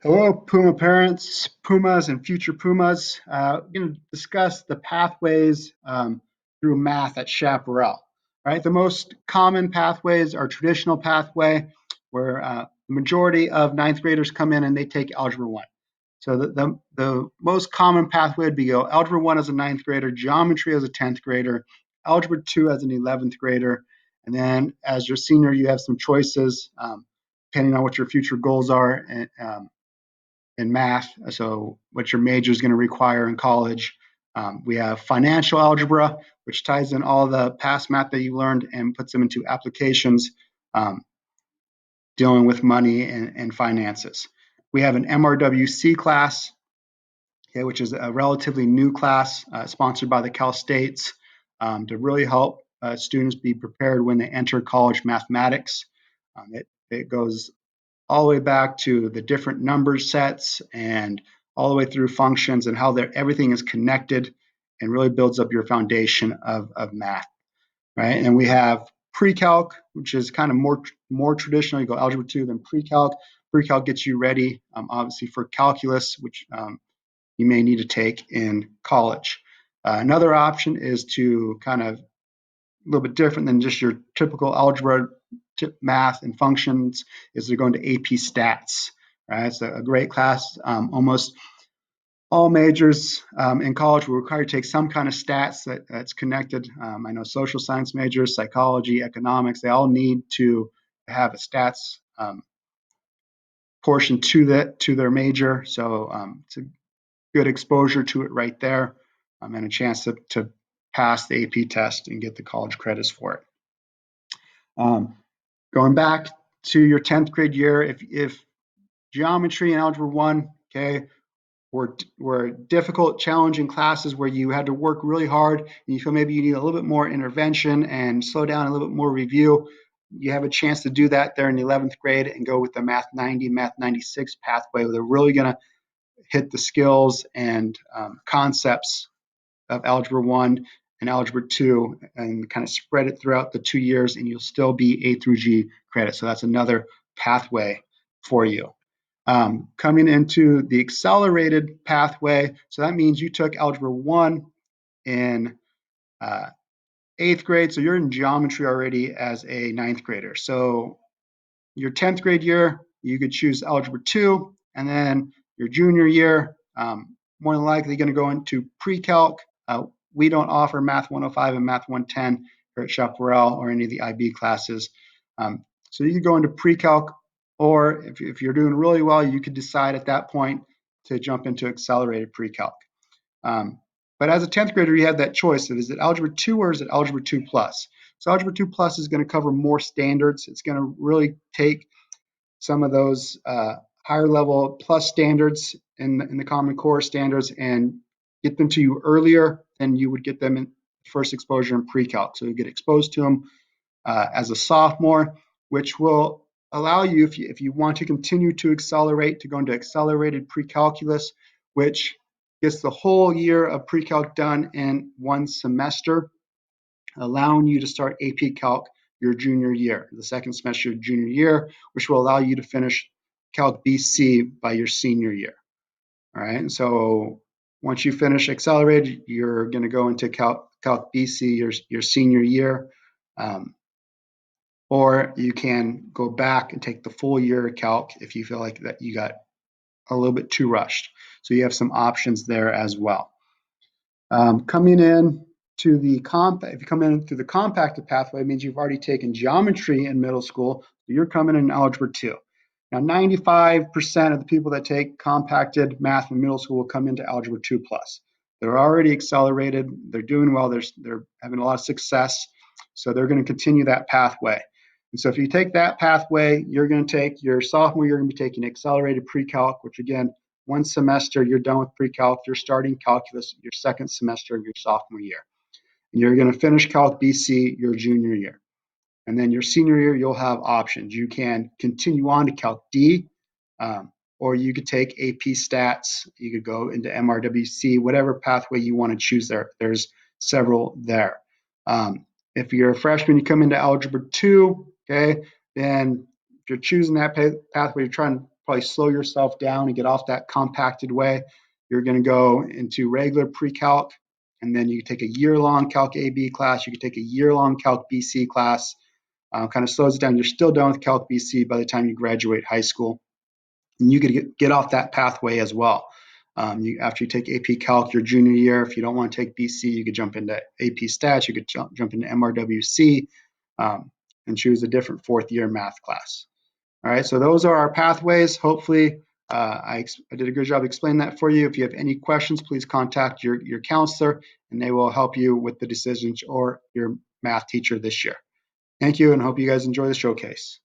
Hello, Puma parents, Pumas, and future Pumas. We're going to discuss the pathways through math at Chaparral. Right, the most common pathways are traditional pathway, where the majority of ninth graders come in and they take Algebra 1. So the most common pathway would be go Algebra 1 as a ninth grader, Geometry as a 10th grader, Algebra 2 as an 11th grader, and then as your senior, you have some choices depending on what your future goals are. In math, so what your major is going to require in college. We have financial algebra, which ties in all the past math that you learned and puts them into applications dealing with money and finances. We have an MRWC class, okay, which is a relatively new class sponsored by the Cal States to really help students be prepared when they enter college mathematics. It goes all the way back to the different number sets and all the way through functions and how everything is connected and really builds up your foundation of math, right? And we have Pre-Calc, which is kind of more traditional. You go Algebra 2, then Pre-Calc. Pre-Calc gets you ready, obviously, for calculus, which you may need to take in college. Another option is to kind of a little bit different than just your typical algebra math and functions, is they're going to AP stats, right? It's a great class. Almost all majors in college will require you to take some kind of stats that's connected. I know social science majors, psychology, economics, they all need to have a stats portion to their major. So it's a good exposure to it right there, and a chance to pass the AP test and get the college credits for it. Going back to your 10th grade year, if geometry and algebra 1, okay, were difficult, challenging classes where you had to work really hard and you feel maybe you need a little bit more intervention and slow down, a little bit more review, you have a chance to do that there in the 11th grade and go with the Math 90, Math 96 pathway, where they're really going to hit the skills and concepts of Algebra 1 and Algebra 2 and kind of spread it throughout the 2 years, and you'll still be A through G credit. So that's another pathway for you. Coming into the accelerated pathway, so that means you took Algebra 1 in 8th grade, so you're in geometry already as a 9th grader. So your 10th grade year, you could choose Algebra 2, and then your junior year, more than likely going to go into Pre-Calc. We don't offer Math 105 and Math 110 here at Chaparral or any of the IB classes. So you could go into Pre-Calc, or if you're doing really well, you could decide at that point to jump into accelerated Pre-Calc. But as a 10th grader, you have that choice of, is it Algebra 2 or is it Algebra 2 Plus? So Algebra 2 Plus is going to cover more standards. It's going to really take some of those higher level plus standards in the Common Core standards and get them to you earlier than you would get them in first exposure in Pre-Calc. So you get exposed to them as a sophomore, which will allow you, if you want to continue to accelerate, to go into accelerated pre-calculus, which gets the whole year of pre-calc done in one semester, allowing you to start AP Calc your junior year, the second semester of junior year, which will allow you to finish Calc BC by your senior year. All right, and so once you finish accelerated, you're going to go into Calc BC your senior year, or you can go back and take the full year of Calc if you feel like that you got a little bit too rushed. So you have some options there as well. Coming in to the if you come in through the compacted pathway, it means you've already taken geometry in middle school. So you're coming in Algebra 2. Now, 95% of the people that take compacted math in middle school will come into Algebra 2 Plus. They're already accelerated. They're doing well. They're having a lot of success. So they're going to continue that pathway. And so if you take that pathway, you're going to take your sophomore, you're going to be taking accelerated pre-calc, which again, one semester, you're done with pre-calc, you're starting calculus your second semester of your sophomore year. And you're going to finish Calc BC your junior year. And then your senior year, you'll have options. You can continue on to Calc D, or you could take AP Stats. You could go into MRWC, whatever pathway you want to choose there. There's several there. If you're a freshman, you come into Algebra 2, okay, then if you're choosing that pathway, you're trying to probably slow yourself down and get off that compacted way. You're going to go into regular pre-calc, and then you take a year-long Calc AB class. You can take a year-long Calc BC class. Kind of slows it down. You're still done with Calc BC by the time you graduate high school. And you could get off that pathway as well. After you take AP Calc your junior year, if you don't want to take BC, you could jump into AP Stats, you could jump into MRWC, and choose a different fourth year math class. All right, so those are our pathways. Hopefully, I did a good job explaining that for you. If you have any questions, please contact your counselor, and they will help you with the decisions, or your math teacher this year. Thank you, and hope you guys enjoy the showcase.